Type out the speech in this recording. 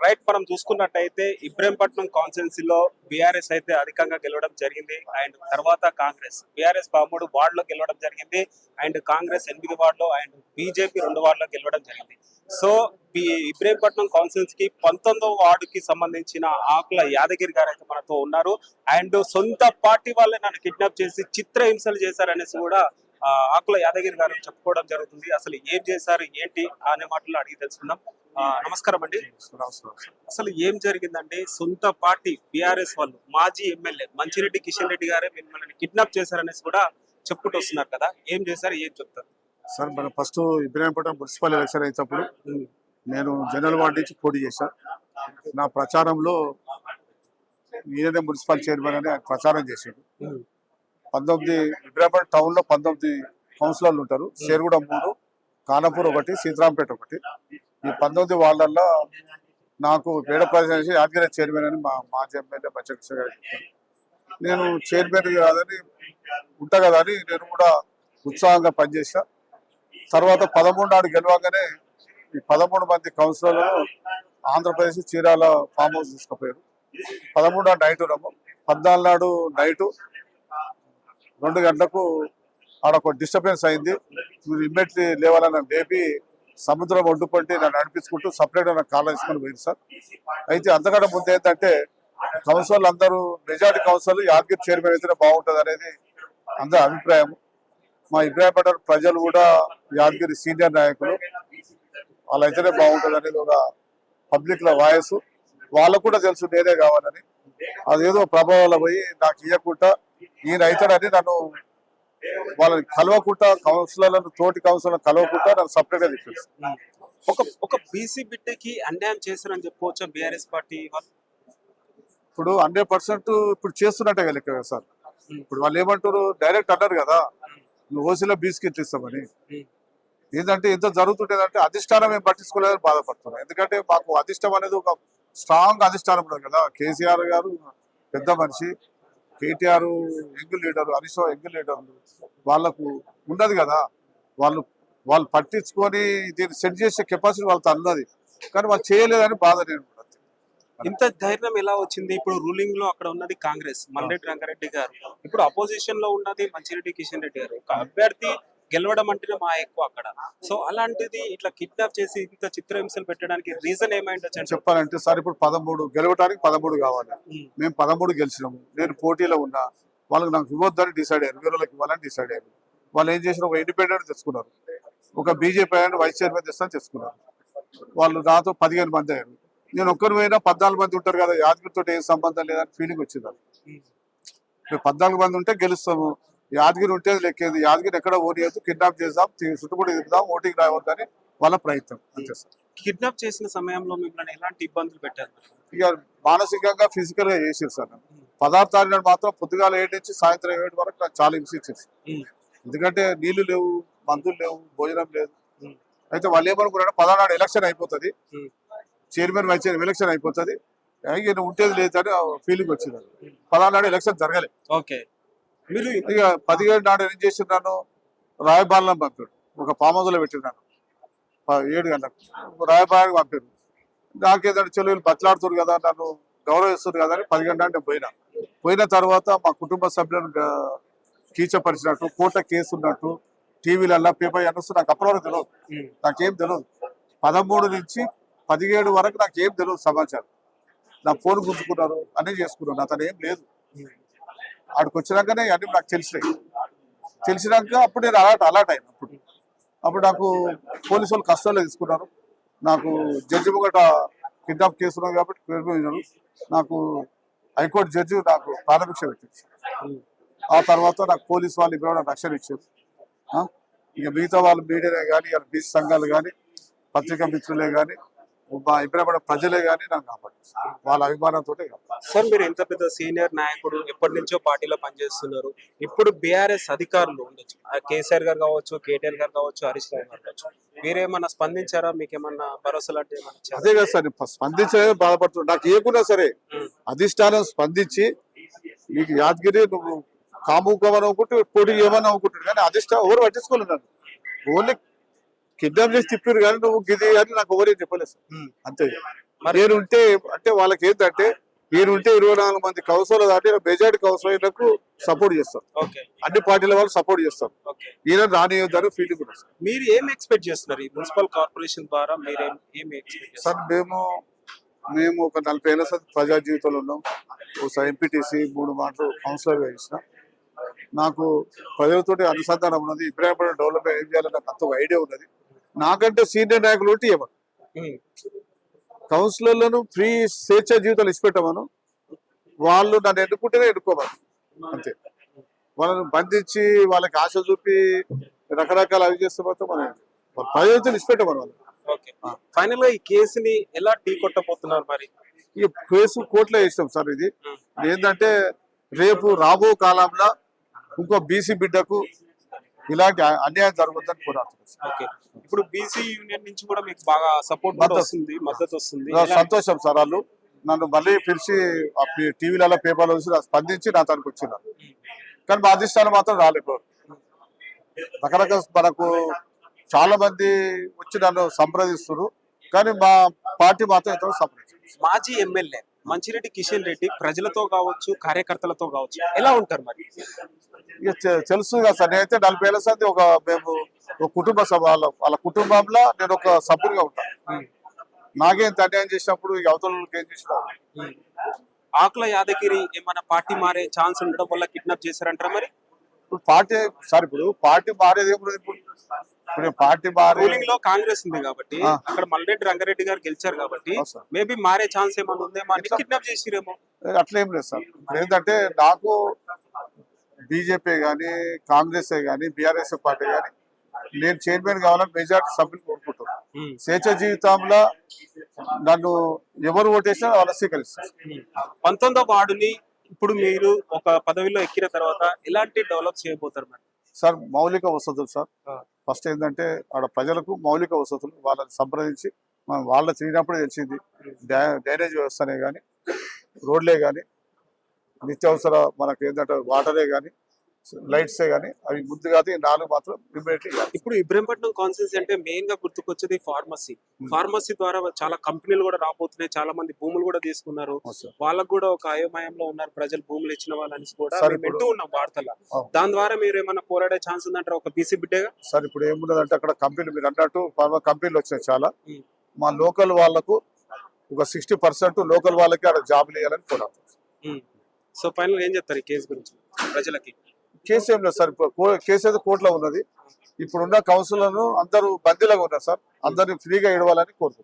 Right, మనం చూసుకున్నట్టయితే ఇబ్రహీంపట్నం కాన్స్టిట్యున్సీలో బీఆర్ఎస్ అయితే అధికంగా గెలవడం జరిగింది. అండ్ తర్వాత కాంగ్రెస్, బీఆర్ఎస్ 13 వార్డులో గెలవడం జరిగింది. అండ్ కాంగ్రెస్ 8 వార్డులో అండ్ బీజేపీ 2 వార్డులో గెలవడం జరిగింది. సో ఇబ్రహీంపట్నం కాన్స్టిట్యున్సీకి 19వ వార్డుకి సంబంధించిన ఆకుల యాదగిరి గారు అయితే మనతో ఉన్నారు. అండ్ సొంత పార్టీ వాళ్ళే నన్ను కిడ్నాప్ చేసి చిత్రహింసలు చేశారనేసి కూడా ఆకుల యాదగిరి గారు చెప్పుకోవడం జరుగుతుంది. అసలు ఏం చేశారు ఏంటి అనే మాటలు అడిగి తెలుసుకుందాం. నమస్కారం అండి. అసలు ఏం జరిగిందండి? సొంత పార్టీ బీఆర్ఎస్ వాళ్ళు మాజీ ఎమ్మెల్యే మంచిరెడ్డి కిషన్ రెడ్డి గారే మిమ్మల్ని కిడ్నాప్ చేశారనేసి కూడా చెప్పుకుంటూ వస్తున్నారు కదా, ఏం చేశారు, ఏం చెప్తారు? సార్, మనం ఫస్ట్ ఇబ్రహీంపట్నం మున్సిపల్ ఎలక్షన్ అయినప్పుడు నేను జనరల్ వార్డు నుంచి పోటీ చేశాను. నా ప్రచారంలో ఈయనే మున్సిపల్ చైర్మన్ అని ఆయన ప్రచారం చేశాడు. 19 ఇబ్రహీంపట్నం టౌన్ లో 19 కౌన్సిలర్లు ఉంటారు. షేర్గూడ 3, కానపూర్ 1, సీతారాంపేట 1. ఈ 19 వాళ్ళల్లో నాకు పేడ ప్రదేశం యాదగిరి చైర్మన్ అని మా మాజీ ఎమ్మెల్యే బచ్చకృష్ణ గారు చెప్పారు. నేను చైర్మన్ కాదని ఉంటా కదా అని నేను కూడా ఉత్సాహంగా పనిచేసా. తర్వాత 13 నాడు గెలవగానే ఈ 13 మంది కౌన్సిలర్లను ఆంధ్రప్రదేశ్ చీరాల ఫామ్ హౌస్ తీసుకుపోయారు. 13 నాడు నైట్ ఉన్నాము. 14 నాడు నైటు 2 గంటలకు ఆడ ఒక డిస్టర్బెన్స్ అయింది. మీరు ఇమ్మీడియట్లీ లేవాలని లేపి సముద్రం ఒడ్డుపట్టి నన్ను నడిపించుకుంటూ సపరేట్ నాకు కాల్ తీసుకొని పోయింది సార్. అయితే అంతకంటే ముందు ఏంటంటే కౌన్సిలర్లు అందరూ మెజార్టీ కౌన్సిలర్ యాదగిరి చైర్మన్ అయితేనే బాగుంటుంది అనేది అందరి అభిప్రాయం. మా ఇబ్రాహీంపట్నం ప్రజలు కూడా యాదగిరి సీనియర్ నాయకులు వాళ్ళైతేనే బాగుంటుంది అనేది ఒక పబ్లిక్ లో వాయిస్. వాళ్ళకు కూడా తెలుసు నేనే కావాలని. అదేదో ప్రభావాలు పోయి నాకు ఇవ్వకుండా ఈయన అవుతాడని నన్ను వాళ్ళని కలవకుండా కౌన్సిలర్లను తోటి కౌన్సిలర్లను కలవకుండా నన్ను సపరేట్ గా తీసుకొచ్చారు. ఒక బీసీ బిడ్డకి అన్యాయం చేశారని చెప్పుకోవచ్చా బీఆర్ఎస్ పార్టీ? ఇప్పుడు 100% ఇప్పుడు చేస్తున్నట్టే కదా సార్. ఇప్పుడు వాళ్ళు ఏమంటారు, డైరెక్ట్ అన్నారు కదా నువ్వు ఓసీలో బీసీకి ఇస్తామని. ఏంటంటే ఎంత జరుగుతుంటేదంటే అధిష్టానం ఏం పట్టించుకోలేదని బాధపడుతున్నాం. ఎందుకంటే మాకు అధిష్టం అనేది ఒక స్ట్రాంగ్ అధిష్టానం ఉండదు కదా. కేసీఆర్ గారు పెద్ద మనిషి, KTR young leader, Harish Rao young leader, వాళ్ళకు ఉండదు కదా. వాళ్ళు పట్టించుకొని దీన్ని సెట్ చేసే కెపాసిటీ వాళ్ళతో అన్నది, కానీ వాళ్ళు చేయలేదని బాధ. నేను ఇంత ధైర్యం ఎలా వచ్చింది? ఇప్పుడు రూలింగ్ లో అక్కడ ఉన్నది కాంగ్రెస్, మల్రెడ్డి రంగారెడ్డి గారు, ఇప్పుడు అపోజిషన్ లో ఉన్నది మంచిరెడ్డి కిషన్ రెడ్డి గారు. ఒక అభ్యర్థి గెలవడం అంటేనే మా ఎక్కువ అక్కడ. సో అలాంటిది ఇట్లా కిడ్నాప్ చేసి ఇంత చిత్రహింసలు పెట్టడానికి రీజన్ ఏమైంది చెప్పాలంటే సార్, ఇప్పుడు 13 గెలవడానికి 13 కావాలి. మేము 13 గెలిచినాము. నేను పోటీలో ఉన్నా. వాళ్ళకి నాకు ఇవ్వద్దని డిసైడ్ అయ్యారు, వేరే వాళ్ళకి ఇవ్వాలని డిసైడ్ అయ్యారు. వాళ్ళు ఏం చేసిన ఒక ఇండిపెండెంట్ తెచ్చుకున్నారు, ఒక బీజేపీ ఆయన వైస్ చైర్మన్ తెస్తాను తెచ్చుకున్నారు. వాళ్ళు నాతో 15 మంది అయ్యారు. నేను ఒక్కరు పోయినా 14 మంది ఉంటారు కదా, యాదగిరితో ఏం సంబంధం లేదని ఫీలింగ్ వచ్చింది. మేము 14 మంది ఉంటే గెలుస్తాము, యాదగిరి ఉంటే లెక్కేది. యాదగిరి ఎక్కడ ఓడియద్దు, కిడ్నాప్ చేద్దాం, చుట్టుముడి తిప్పుదాం, ఓటింగ్ రావద్దని వాళ్ళ ప్రయత్నం అంతే సార్. కిడ్నాప్ చేసిన సమయంలో మిమ్మల్ని ఎలాంటి ఇబ్బందులు పెట్టారు? ఇక మానసికంగా ఫిజికల్ గా చేసారు సార్. పదార్థాలు నాడు మాత్రం పొద్దుగాల 7 నుంచి సాయంత్రం 7 వరకు నాకు చాలా హింసించారు. ఎందుకంటే నీళ్లు లేవు, మందులు లేవు, భోజనం లేదు. అయితే వాళ్ళు ఏమనుకున్నాడు, 16 నాడు ఎలక్షన్ అయిపోతుంది, చైర్మన్ వైస్ చైర్మన్ ఎలక్షన్ అయిపోతుంది, ఉంటేది లేదని ఫీలింగ్ వచ్చింది. 16 నాడు ఎలక్షన్ జరగలేదు. ఓకే, మీరు ఇక 17 నాడు ఏం చేసినాను, రాయబారం పంపాడు. ఒక ఫామ్ హౌస్ లో పెట్టినాను 7 గంటలకు రాయబారానికి పంపారు. నాకేదంటే చెల్లెలు బట్లాడుతున్నారు కదా, నన్ను గౌరవిస్తున్నారు కదా అని 10 గంటల నేను పోయిన తర్వాత మా కుటుంబ సభ్యులను కీచపరిచినట్టు, కోర్టులో కేసు ఉన్నట్టు టీవీలలో పేపర్ అనిస్తూ నాకు అప్పటివరకు తెలియదు, నాకేం తెలియదు. 13 నుంచి 17 వరకు నాకేం తెలియదు సమాచారం. నా ఫోన్ గుంజుకున్నారు, అన్నీ చేసుకున్నారు, అతను ఏం లేదు. ఆడికి వచ్చినాకనే అన్నీ నాకు తెలిసినాక అప్పుడు నేను అలర్ట్ అయినా. అప్పుడు నాకు పోలీసు వాళ్ళు కష్టాల్లో తీసుకున్నారు. నాకు జడ్జి ముంగట కిడ్నాప్ కేసు ఉన్నది కాబట్టి పేరు నాకు హైకోర్టు జడ్జి నాకు ప్రారంభించ పెట్టింది. ఆ తర్వాత నాకు పోలీసు వాళ్ళు ఇప్పుడు రక్షణ ఇచ్చారు. ఇక మిగతా వాళ్ళు మీడియానే కానీ, బీసీ సంఘాలు కానీ, పత్రికా మిత్రులే కానీ, మా ఇబ్రాహీంపట్నం ప్రజలే కానీ నన్ను కాపాడుతారు, వాళ్ళ అభిమానంతో. సార్, మీరు ఎంత పెద్ద సీనియర్ నాయకుడు, ఎప్పటి నుంచో పార్టీలో పనిచేస్తున్నారు. ఇప్పుడు బీఆర్ఎస్ అధికారులు ఉండొచ్చు, కేసీఆర్ గారు కావచ్చు, కేటీఆర్ గారు కావచ్చు, హరీష్ రావు గారు కావచ్చు, మీరేమన్నా స్పందించారా? మీకేమన్నా భరోసా లాంటి ఏమన్నా? అదే కదా సార్, స్పందించలేదు, బాధపడుతుంది. నాకు ఏకున్నా సరే అధిష్టానం స్పందించి నీకు యాదగిరి నువ్వు కాముకోమని అనుకుంటూ పోటీ ఏమని అనుకుంటాడు, కానీ అధిష్టానం ఎవరు పట్టించుకోలేదు. ఓన్లీ కిడ్నాప్ చేసి తిప్పారు కానీ నువ్వు గిది అని నాకు ఎవరేం చెప్పలేదు సార్, అంతే. మరి- నేనుంటే అంటే వాళ్ళకి ఏంటంటే నేనుంటే 24 మంది కౌన్సిలర్ దాటి మెజార్టీ కౌన్సిలర్లకు సపోర్ట్ చేస్తారు. ఓకే అన్ని పార్టీల వాళ్ళు సపోర్ట్ చేస్తారు. ఓకే ఈయన రానియొద్దని ఫీలింగ్ ఉంది సార్. మీరు ఏం ఎక్స్పెక్ట్ చేస్తున్నారు ఈ మున్సిపల్ కార్పొరేషన్ ద్వారా? మీరు ఏం ఎక్స్పెక్ట్ చేస్తారు? సార్ మేము ఒక 40 ఏళ్ళ సార్ ప్రజా జీవితంలో ఉన్నాం. ఒకసారి ఎంపీటీసీ 3 మాటలు కౌన్సిలర్గా చేసిన. నాకు ప్రజలతోటి అనుసంధానం ఉన్నది. ఇబ్రాహీంపట్నం డెవలప్మెంట్ ఏం చేయాలని నాకు అంత ఐడియా ఉన్నది. నాకంటే సీనియర్ నాయకులు ఉంటే ఇవ్వను. ఉమ్, కౌన్సిలర్లను ఫ్రీ స్వేచ్ఛ జీవితాలు ఇచ్చిపెట్టమను. వాళ్ళు నన్ను ఎన్నుకుంటేనే ఎన్నుకోమను, అంతే. వాళ్ళని బంధించి వాళ్ళకి ఆశ చూపి రకరకాల అవి చేస్తే మాత్రం మనం ప్రజలతో ఇచ్చిపెట్టమను వాళ్ళు. ఓకే ఫైనల్ గా ఈ కేసుని ఎలా టీ కొట్టబోతున్నారు మరి? ఈ కేసు కోర్టులో వేసినాం సార్. ఇది ఏంటంటే రేపు రాబో కాలంలో ఇంకో బీసీ బిడ్డకు ఇలాంటి అన్యాయం జరుగుతుందని కోరాడుతున్నాం సార్. ఓకే ఇప్పుడు బీసీ యూనియన్ నుంచి కూడా మీకు బాగా సపోర్ట్ మద్దతు వస్తుంది. సంతోషం సార్. వాళ్ళు నన్ను మళ్ళీ పిలిచి టీవీలలో పేపర్లో చూసి స్పందించి నా తనకు వచ్చినారు. కానీ మా అధిష్టానం మాత్రం రాలేదు. రకరకాల మనకు చాలా మంది వచ్చి నన్ను సంప్రదిస్తున్నారు, కానీ మా పార్టీ మాత్రం ఎంతో సంప్రదించారు. మాజీ ఎమ్మెల్యే మంచిరెడ్డి కిషన్ రెడ్డి ప్రజలతో కావచ్చు కార్యకర్తలతో కావచ్చు ఎలా ఉంటారు మరి? ఇక తెలుసు కదా సార్. నేనైతే 40 ఏళ్ళ సంది మేము ఒక కుటుంబ సభ వాళ్ళ కుటుంబంలో నేను ఒక సభ్యునిగా ఉంటాను. నాకేం అన్యాయం చేసినప్పుడు ఈ అవతలకి ఏం చేసిన ఆకుల యాదగిరి ఏమైనా పార్టీ మారే ఛాన్స్ ఉండడం వల్ల కిడ్నాప్ చేశారంటారా మరి? ఇప్పుడు పార్టీ మారేది ఏమున్నది? ఇప్పుడు పార్టీ మారే రూలింగ్ లో కాంగ్రెస్ ఉంది కాబట్టి అక్కడ మల్రెడ్డి రంగారెడ్డి గారు గెలిచారు కాబట్టి మేబీ మారే ఛాన్స్ ఏమైనా ఉందేమో అని కిడ్నాప్ చేసిరేమో. అట్లేం లేదు సార్. ఇప్పుడు ఏంటంటే నాకు బీజేపీ కానీ కాంగ్రెస్ కానీ బీఆర్ఎస్ పార్టీ కానీ నేను చైర్మన్ కావాలని మెజార్టీ సభ్యులు కోరుకుంటున్నాను. స్వేచ్ఛ జీవితంలో నన్ను ఎవరు ఓటేసినా వాళ్ళ స్వీకరిస్తారు. 19వ వార్డుని ఇప్పుడు మీరు ఒక పదవిలో ఎక్కిన తర్వాత ఎలాంటి డెవలప్ చేయబోతారు మరి? సార్ మౌలిక వసతులు సార్. ఫస్ట్ ఏంటంటే ఆడ ప్రజలకు మౌలిక వసతులు వాళ్ళని సంప్రదించి మనం వాళ్ళ తిరిగినప్పుడు తెలిసింది. డ్రైనేజ్ వ్యవస్థనే కానీ రోడ్లే కానీ నిత్యావసర మనకు ఏంటంటే వాటరే కానీ లైట్సే కానీ అవి ముందుగా 4 మాత్రం ఇమ్మీడియట్లీ. ఇప్పుడు ఇబ్రహీంపట్నం కాన్స్టిట్యూన్సీ అంటే మెయిన్ గా గుర్తుకొచ్చేది ఫార్మసీ ద్వారా చాలా కంపెనీలు కూడా రాబోతున్నాయి. చాలా మంది భూములు కూడా తీసుకున్నారు. వాళ్ళకు కూడా ఒక అయోమయంలో ఉన్నారు ప్రజలు, భూములు ఇచ్చిన వాళ్ళని కూడా వింటూ ఉన్నాం వార్తల్లో. దాని ద్వారా మీరు ఏమైనా పోరాడే ఛాన్స్ ఉందంటారు ఒక బీసీ బిడ్డగా? సార్ ఇప్పుడు ఏమున్నదంటే అక్కడ కంపెనీలు మీరు అన్నట్టు కంపెనీలు వచ్చినాయి చాలా. మా లోకల్ వాళ్లకు ఒక 60% లోకల్ వాళ్ళకి అక్కడ జాబులు వేయాలని కోరాడుతున్నాం. సో ఫైనల్ ఏం చెప్తారు ఈ కేసు గురించి ప్రజలకి? కేసు ఏం లేదు సార్. ఇప్పుడు కేసు అయితే కోర్టులో ఉన్నది. ఇప్పుడున్న కౌన్సిలర్ను అందరూ బందీలుగా ఉన్నారు సార్. అందరినీ ఫ్రీగా ఇవ్వాలని కోరుకుంటున్నారు.